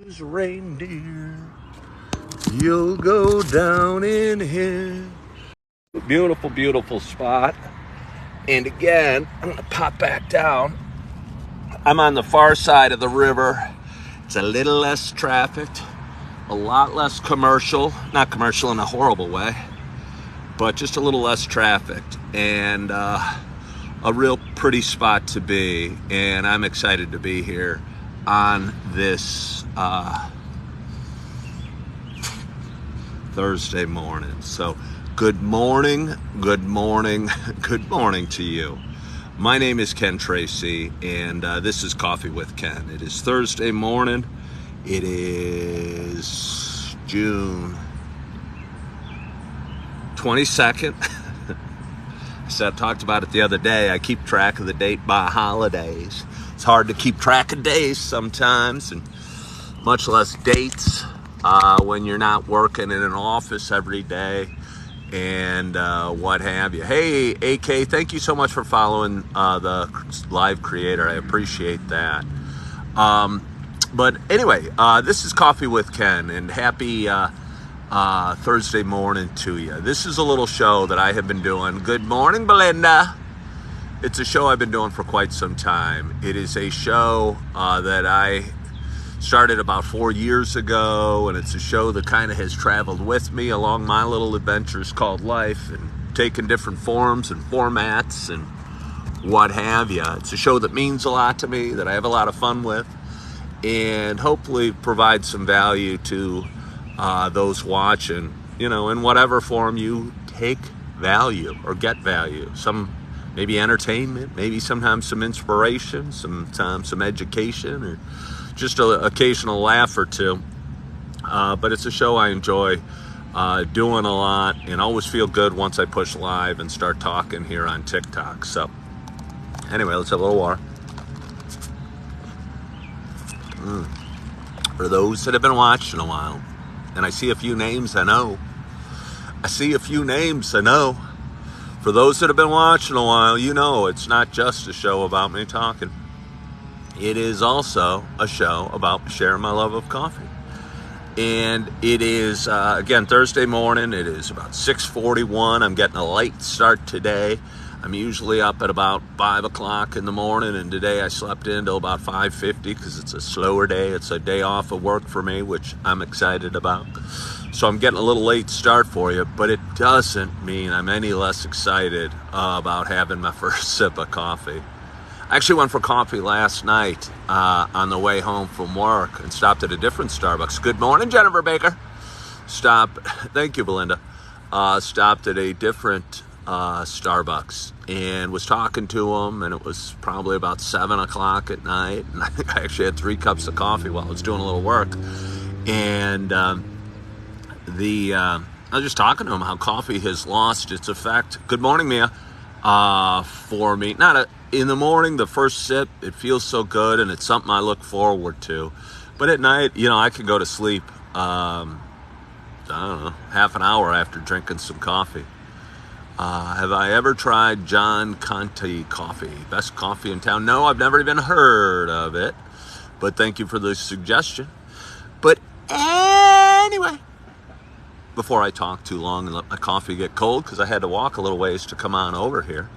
Reindeer, you'll go down in here. Beautiful, beautiful spot. And again, I'm gonna pop back down. I'm on the far side of the river. It's a little less trafficked, a lot less commercial. Not commercial in a horrible way, but just a little less trafficked. And a real pretty spot to be. And I'm excited to be here on this Thursday morning. So good morning, good morning, good morning to you. My name is Ken Tracy, and this is Coffee with Ken. It is Thursday morning. It is June 22nd. I talked about it the other day. I keep track of the date by holidays. It's hard to keep track of days sometimes, and much less dates when you're not working in an office every day and what have you. Hey, AK, thank you so much for following the live creator. I appreciate that. But anyway, this is Coffee with Ken, and happy Thursday morning to you. This is a little show that I have been doing. Good morning, Belinda. It's a show I've been doing for quite some time. It is a show that I started about 4 years ago, and it's a show that kind of has traveled with me along my little adventures called life and taken different forms and formats and what have you. It's a show that means a lot to me, that I have a lot of fun with, and hopefully provide some value to those watching, in whatever form you take value or get value. Some maybe entertainment, maybe sometimes some inspiration, sometimes some education, or just an occasional laugh or two. But it's a show I enjoy doing a lot, and always feel good once I push live and start talking here on TikTok. So anyway, let's have a little water. For those that have been watching a while, and I see a few names I know. For those that have been watching a while, it's not just a show about me talking. It is also a show about sharing my love of coffee. And it is, again, Thursday morning. It is about 6:41. I'm getting a late start today. I'm usually up at about 5 o'clock in the morning, and today I slept in till about 5:50 because it's a slower day. It's a day off of work for me, which I'm excited about. So I'm getting a little late start for you, but it doesn't mean I'm any less excited about having my first sip of coffee. I actually went for coffee last night on the way home from work and stopped at a different Starbucks. Good morning, Jennifer Baker. Thank you, Belinda. Stopped at a different Starbucks and was talking to them, and it was probably about 7 o'clock at night, and I think I actually had 3 cups of coffee while I was doing a little work. And I was just talking to him how coffee has lost its effect. Good morning, Mia. For me, in the morning, the first sip, it feels so good, and it's something I look forward to. But at night, I could go to sleep, I don't know, half an hour after drinking some coffee. Have I ever tried John Conte coffee? Best coffee in town? No, I've never even heard of it, but thank you for the suggestion. But anyway, before I talk too long and let my coffee get cold, because I had to walk a little ways to come on over here.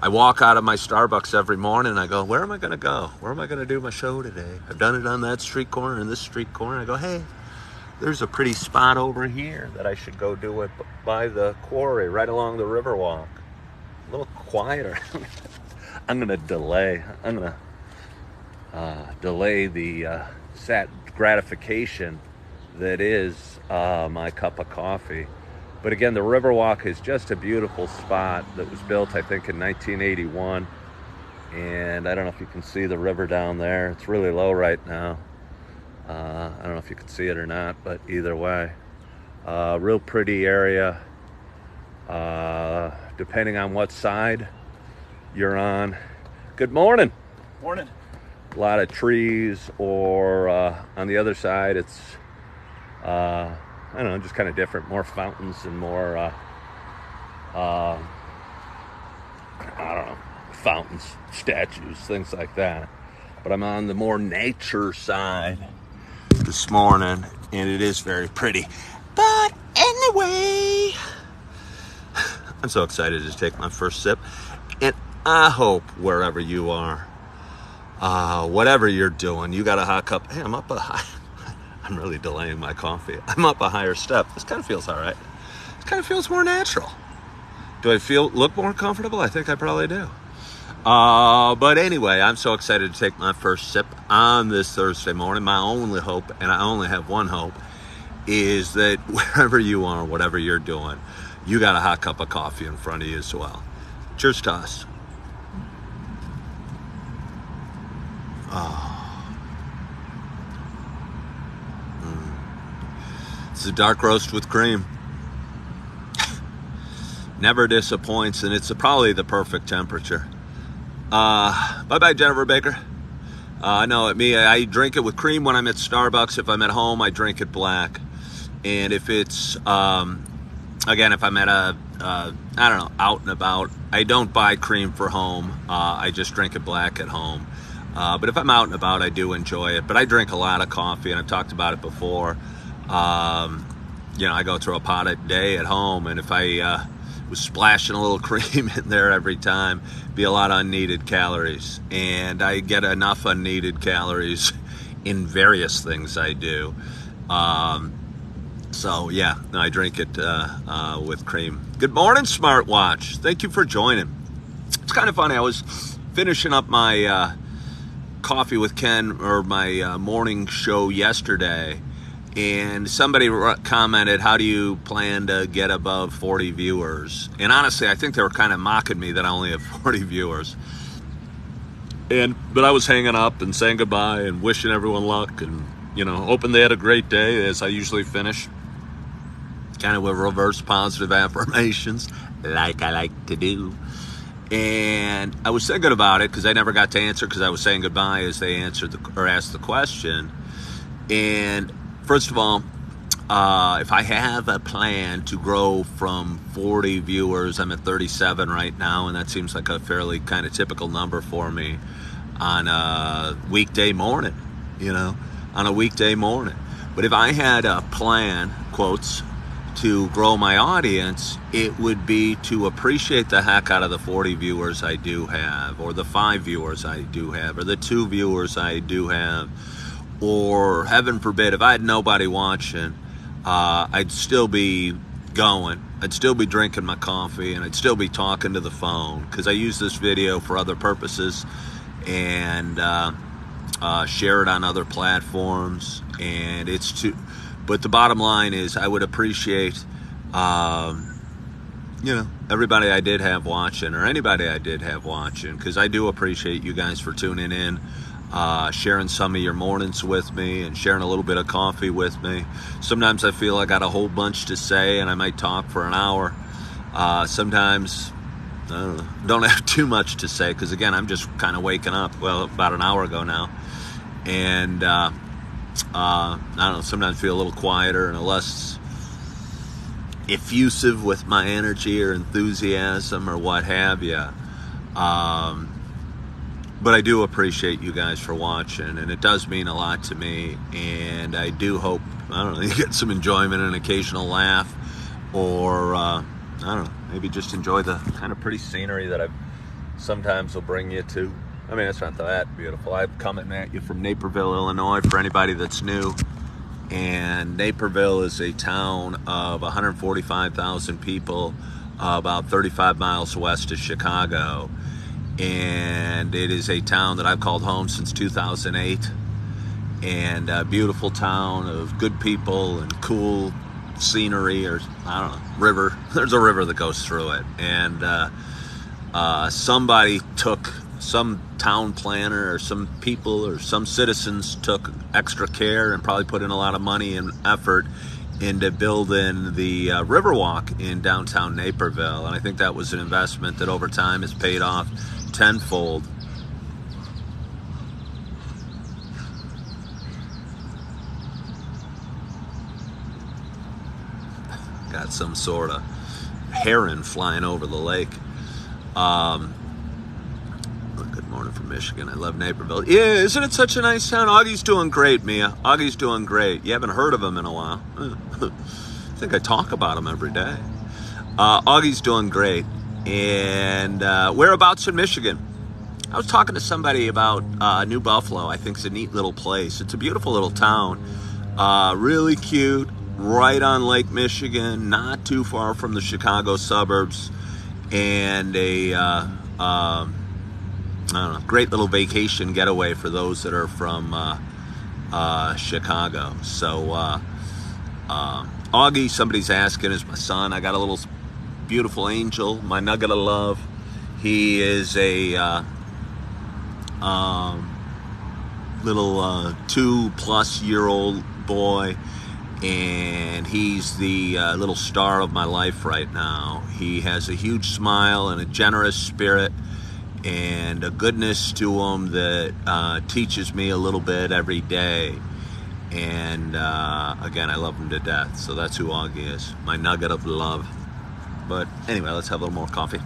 I walk out of my Starbucks every morning and I go, where am I going to go? Where am I going to do my show today? I've done it on that street corner and this street corner. I go, hey, there's a pretty spot over here that I should go do it by the quarry, right along the Riverwalk. A little quieter. I'm going to delay the sad gratification that is my cup of coffee. But again, the Riverwalk is just a beautiful spot that was built, I think, in 1981. And I don't know if you can see the river down there. It's really low right now. I don't know if you can see it or not, but either way, real pretty area. Depending on what side you're on. Good morning. Morning. A lot of trees, or on the other side, it's I don't know, just kind of different, more fountains and more, I don't know, fountains, statues, things like that. But I'm on the more nature side. this morning, and it is very pretty. But anyway, I'm so excited to take my first sip, and I hope wherever you are, whatever you're doing, you got a hot cup. Hey, I'm up a high. I'm really delaying my coffee. I'm up a higher step. This kind of feels all right. This kind of feels more natural. Do I look more comfortable? I think I probably do. But anyway, I'm so excited to take my first sip on this Thursday morning. My only hope, and I only have one hope, is that wherever you are, whatever you're doing, you got a hot cup of coffee in front of you as well. Cheers to us. It's a dark roast with cream. Never disappoints, and it's probably the perfect temperature. Bye-bye, Jennifer Baker. No, I drink it with cream when I'm at Starbucks. If I'm at home, I drink it black. And if it's, again, if I'm at out and about, I don't buy cream for home. I just drink it black at home. But if I'm out and about, I do enjoy it. But I drink a lot of coffee, and I've talked about it before. I go through a pot a day at home, and if I was splashing a little cream in there every time, be a lot of unneeded calories. And I get enough unneeded calories in various things I do. So yeah, I drink it with cream. Good morning, smartwatch. Thank you for joining. It's kind of funny. I was finishing up my coffee with Ken, or my morning show yesterday, and somebody commented, how do you plan to get above 40 viewers? And honestly, I think they were kind of mocking me that I only have 40 viewers. But I was hanging up and saying goodbye and wishing everyone luck, and hoping they had a great day, as I usually finish, kind of with reverse positive affirmations, like I like to do. And I was thinking about it because I never got to answer, because I was saying goodbye as they asked the question. And first of all, if I have a plan to grow from 40 viewers, I'm at 37 right now, and that seems like a fairly kind of typical number for me on a weekday morning, on a weekday morning. But if I had a plan, quotes, to grow my audience, it would be to appreciate the heck out of the 40 viewers I do have, or the 5 viewers I do have, or the 2 viewers I do have. Or heaven forbid, if I had nobody watching, I'd still be going. I'd still be drinking my coffee, and I'd still be talking to the phone, because I use this video for other purposes, and share it on other platforms. And but the bottom line is, I would appreciate, everybody I did have watching, or anybody I did have watching, because I do appreciate you guys for tuning in. Sharing some of your mornings with me, and sharing a little bit of coffee with me. Sometimes I feel I got a whole bunch to say, and I might talk for an hour. Sometimes I don't have too much to say, because again, I'm just kind of waking up. Well, about an hour ago now, and I don't know. Sometimes I feel a little quieter and less effusive with my energy or enthusiasm or what have you. But I do appreciate you guys for watching, and it does mean a lot to me. And I do hope, you get some enjoyment and an occasional laugh, or, maybe just enjoy the kind of pretty scenery that I sometimes will bring you to. It's not that beautiful. I'm coming at you from Naperville, Illinois, for anybody that's new. And Naperville is a town of 145,000 people, about 35 miles west of Chicago. And it is a town that I've called home since 2008, and a beautiful town of good people and cool scenery, or river. There's a river that goes through it, and some town planner or some people or some citizens took extra care and probably put in a lot of money and effort into building the Riverwalk in downtown Naperville, and I think that was an investment that over time has paid off tenfold. Got some sort of heron flying over the lake. Good morning. morning from Michigan. I love Naperville. Yeah, isn't it such a nice town? Augie's doing great, Mia. Augie's doing great. You haven't heard of him in a while. I think I talk about him every day. Augie's doing great. And whereabouts in Michigan? I was talking to somebody about New Buffalo. I think it's a neat little place. It's a beautiful little town. Really cute. Right on Lake Michigan. Not too far from the Chicago suburbs. And I don't know, great little vacation getaway for those that are from Chicago. So Augie, somebody's asking, is my son. I got a little beautiful angel, my nugget of love. He is a little 2+ year old boy, and he's the little star of my life right now. He has a huge smile and a generous spirit and a goodness to him that teaches me a little bit every day. And again, I love him to death. So that's who Augie is, my nugget of love. But anyway, let's have a little more coffee.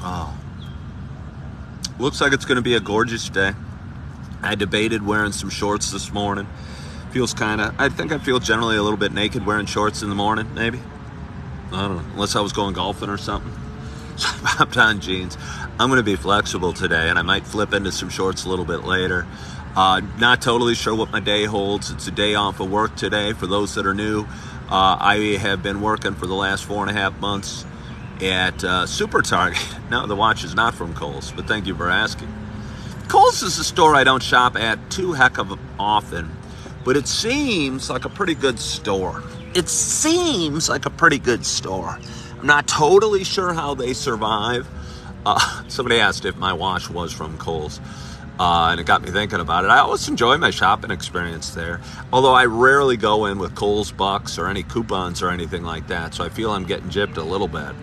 Oh, looks like it's going to be a gorgeous day. I debated wearing some shorts this morning. Feels I think I feel generally a little bit naked wearing shorts in the morning, maybe. I don't know, unless I was going golfing or something. So I popped on jeans. I'm going to be flexible today, and I might flip into some shorts a little bit later. Not totally sure what my day holds. It's a day off of work today. For those that are new, I have been working for the last 4.5 months at Super Target. No, the watch is not from Kohl's, but thank you for asking. Kohl's is a store I don't shop at too heck of often, but it seems like a pretty good store. I'm not totally sure how they survive. Somebody asked if my watch was from Kohl's, and it got me thinking about it. I always enjoy my shopping experience there, although I rarely go in with Kohl's bucks or any coupons or anything like that, so I feel I'm getting gypped a little bit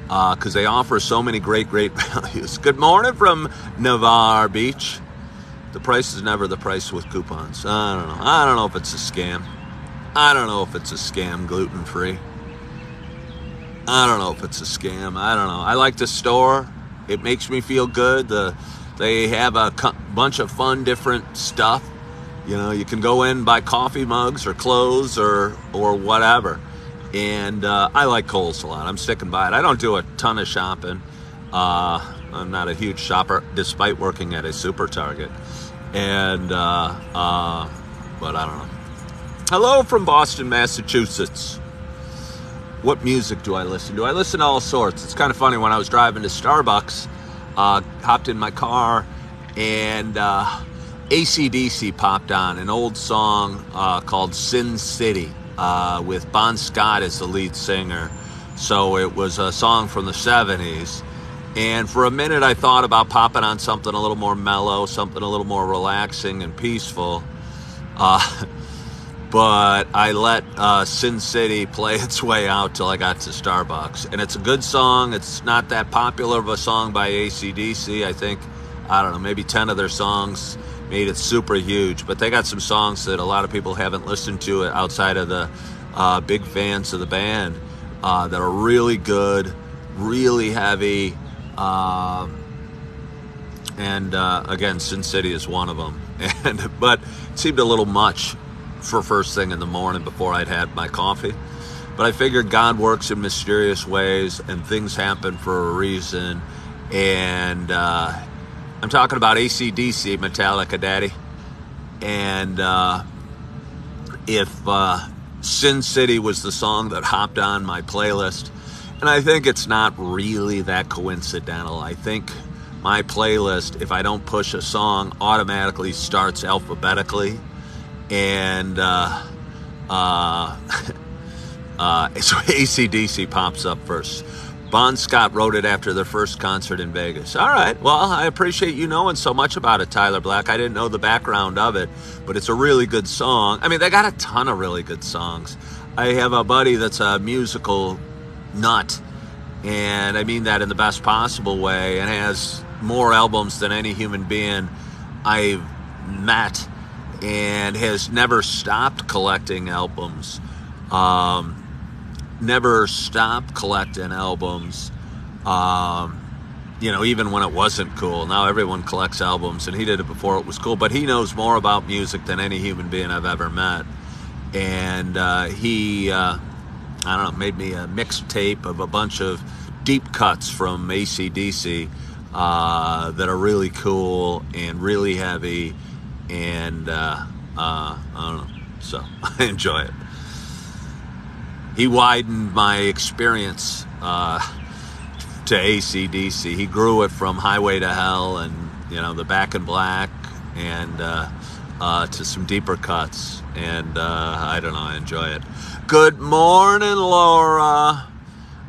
because they offer so many great values. Good morning from Navarre Beach. The price is never the price with coupons. I don't know if it's a scam. Gluten-free. I don't know if it's a scam. I don't know. I like the store. It makes me feel good. They have a bunch of fun, different stuff. You know, you can go in and buy coffee mugs or clothes or whatever. And I like Kohl's a lot. I'm sticking by it. I don't do a ton of shopping. I'm not a huge shopper, despite working at a Super Target. And but I don't know. Hello from Boston, Massachusetts. What music do I listen to? I listen to all sorts. It's kind of funny. When I was driving to Starbucks, hopped in my car, and AC/DC popped on, an old song called Sin City with Bon Scott as the lead singer. So it was a song from the 70s. And for a minute, I thought about popping on something a little more mellow, something a little more relaxing and peaceful. But I let Sin City play its way out till I got to Starbucks. And it's a good song. It's not that popular of a song by AC/DC. I think, I don't know, maybe 10 of their songs made it super huge. But they got some songs that a lot of people haven't listened to outside of the big fans of the band that are really good, really heavy. And again, Sin City is one of them. But it seemed a little much for first thing in the morning before I'd had my coffee. But I figured God works in mysterious ways and things happen for a reason. And I'm talking about AC/DC, Metallica, Daddy. And if Sin City was the song that hopped on my playlist, and I think it's not really that coincidental. I think my playlist, if I don't push a song, automatically starts alphabetically. And so AC/DC pops up first. Bon Scott wrote it after their first concert in Vegas. All right, well, I appreciate you knowing so much about it, Tyler Black. I didn't know the background of it, but it's a really good song. I mean, they got a ton of really good songs. I have a buddy that's a musical nut, and I mean that in the best possible way, and has more albums than any human being I've met, and has never stopped collecting albums. Even when it wasn't cool. Now everyone collects albums, and he did it before it was cool, but he knows more about music than any human being I've ever met. And he made me a mixtape of a bunch of deep cuts from AC/DC that are really cool and really heavy, and I don't know, so I enjoy it. He widened my experience to AC/DC. He grew it from Highway to Hell and the Back in Black and to some deeper cuts, and I don't know, I enjoy it. Good morning, Laura,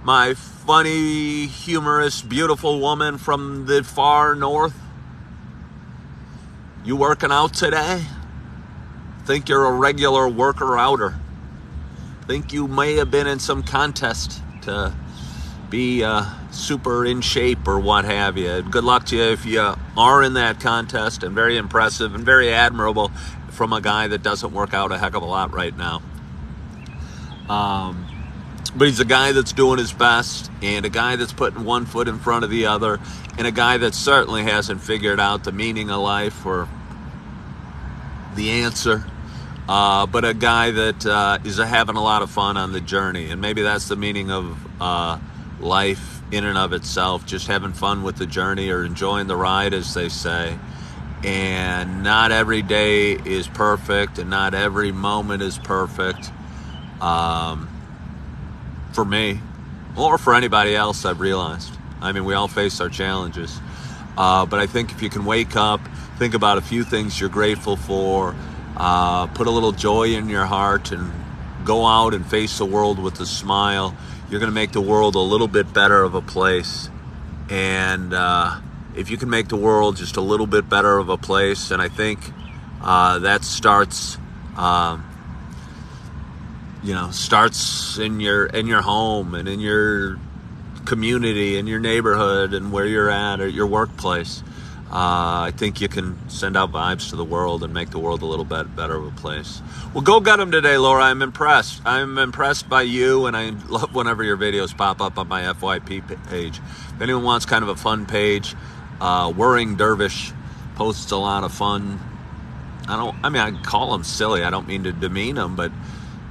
my funny, humorous, beautiful woman from the far north. You working out today? Think you're a regular worker-outer. Think you may have been in some contest to be super in shape or what have you. Good luck to you if you are in that contest, and very impressive and very admirable from a guy that doesn't work out a heck of a lot right now. But he's a guy that's doing his best, and a guy that's putting one foot in front of the other, and a guy that certainly hasn't figured out the meaning of life or the answer, but a guy that is having a lot of fun on the journey. And maybe that's the meaning of life in and of itself, just having fun with the journey, or enjoying the ride, as they say. And not every day is perfect, and not every moment is perfect. For me, or for anybody else, I've realized. I mean, we all face our challenges. But I think if you can wake up, think about a few things you're grateful for, put a little joy in your heart, and go out and face the world with a smile, you're going to make the world a little bit better of a place. And if you can make the world just a little bit better of a place, and I think that starts starts in your home, and in your community, in your neighborhood, and where you're at, or your workplace. I think you can send out vibes to the world and make the world a little bit better of a place. Well, go get them today, Laura. I'm impressed. I'm impressed by you, and I love whenever your videos pop up on my FYP page. If anyone wants kind of a fun page, Whirring Dervish posts a lot of fun. I call them silly. I don't mean to demean them, but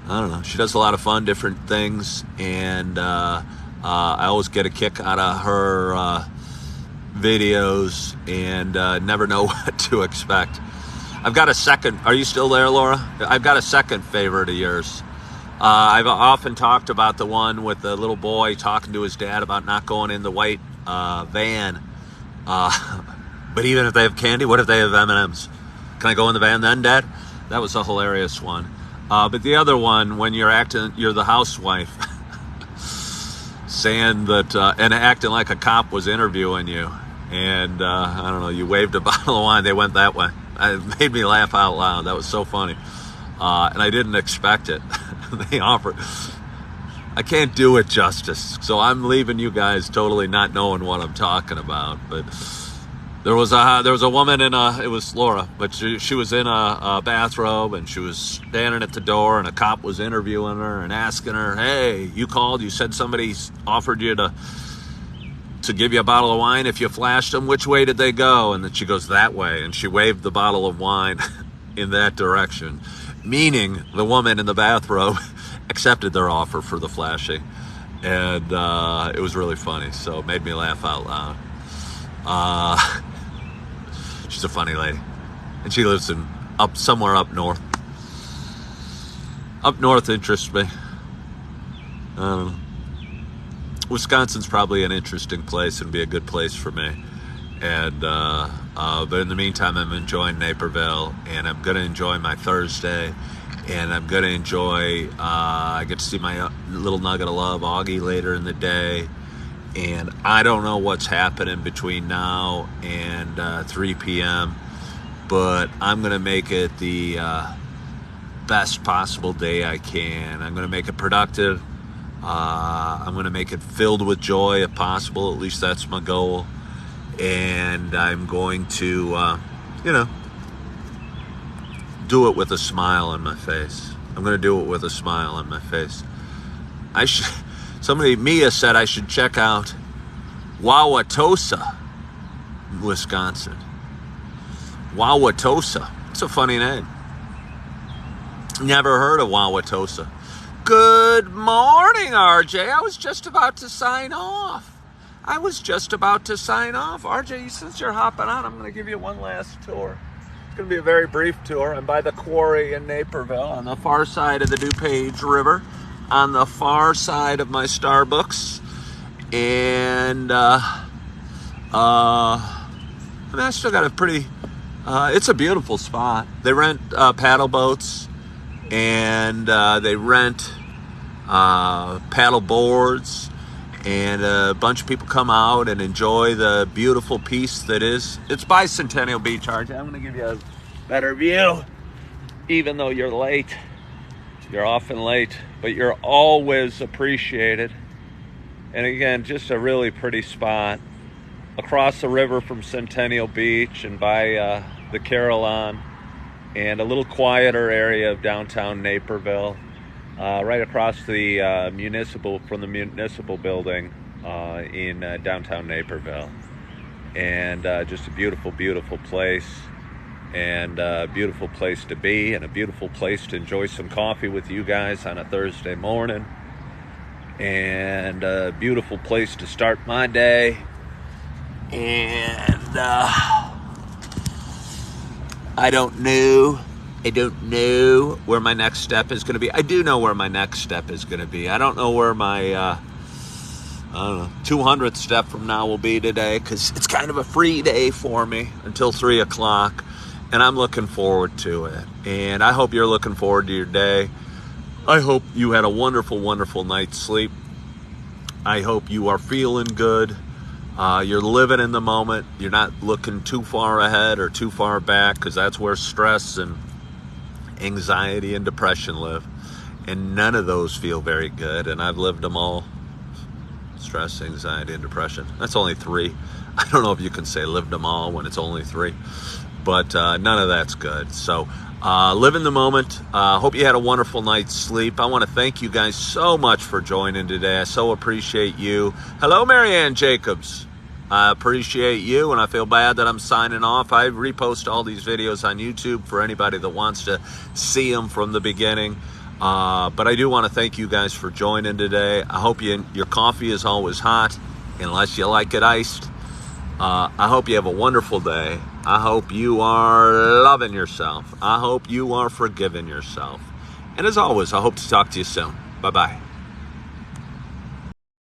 I don't know. She does a lot of fun, different things, and I always get a kick out of her videos, and never know what to expect. I've got a second. Are you still there, Laura? I've got a second favorite of yours. I've often talked about the one with the little boy talking to his dad about not going in the white van. But even if they have candy, what if they have M&Ms? Can I go in the van then, Dad? That was a hilarious one. But the other one, when you're the housewife, saying that, and acting like a cop was interviewing you, and I don't know, you waved a bottle of wine, they went that way. It made me laugh out loud. That was so funny. And I didn't expect it. They offered. I can't do it justice, so I'm leaving you guys totally not knowing what I'm talking about. But there was a woman it was Laura, but she was in a bathrobe, and she was standing at the door, and a cop was interviewing her and asking her, "Hey, you called, you said somebody offered you to give you a bottle of wine if you flashed them. Which way did they go?" And then she goes, "That way." And she waved the bottle of wine in that direction, meaning the woman in the bathrobe accepted their offer for the flashing. And it was really funny, so it made me laugh out loud. She's a funny lady, and she lives somewhere up north. Up north interests me. I don't know. Wisconsin's probably an interesting place and be a good place for me. And but in the meantime, I'm enjoying Naperville, and I'm going to enjoy my Thursday, and I'm going to enjoy, I get to see my little nugget of love, Augie, later in the day. And I don't know what's happening between now and 3 p.m., but I'm going to make it the best possible day I can. I'm going to make it productive. I'm going to make it filled with joy if possible. At least that's my goal. And I'm going to, do it with a smile on my face. I'm going to do it with a smile on my face. Mia said I should check out Wauwatosa, Wisconsin. Wauwatosa. It's a funny name. Never heard of Wauwatosa. Good morning, RJ. I was just about to sign off. RJ, since you're hopping on, I'm going to give you one last tour. It's going to be a very brief tour. I'm by the quarry in Naperville on the far side of the DuPage River, on the far side of my Starbucks. And I still got a pretty, it's a beautiful spot. They rent paddle boats, and they rent paddle boards, and a bunch of people come out and enjoy the beautiful piece that is. It's Bicentennial Beach, RJ. I'm going to give you a better view, even though you're late. You're often late, but you're always appreciated. And again, just a really pretty spot across the river from Centennial Beach and by the Carillon, and a little quieter area of downtown Naperville, right across the municipal building in downtown Naperville. And just a beautiful, beautiful place, and a beautiful place to be, and a beautiful place to enjoy some coffee with you guys on a Thursday morning, and a beautiful place to start my day. And I don't know where my next step is going to be. I do know where my next step is going to be. I don't know where my 200th step from now will be today, because it's kind of a free day for me until 3 o'clock, and I'm looking forward to it. And I hope you're looking forward to your day. I hope you had a wonderful, wonderful night's sleep. I hope you are feeling good. You're living in the moment. You're not looking too far ahead or too far back, because that's where stress and anxiety and depression live. And none of those feel very good. And I've lived them all. Stress, anxiety, and depression. That's only 3. I don't know if you can say lived them all when it's only 3. But none of that's good. So live in the moment. Hope you had a wonderful night's sleep. I want to thank you guys so much for joining today. I so appreciate you. Hello, Marianne Jacobs. I appreciate you, and I feel bad that I'm signing off. I repost all these videos on YouTube for anybody that wants to see them from the beginning. But I do want to thank you guys for joining today. I hope your coffee is always hot, unless you like it iced. I hope you have a wonderful day. I hope you are loving yourself. I hope you are forgiving yourself. And as always, I hope to talk to you soon. Bye-bye.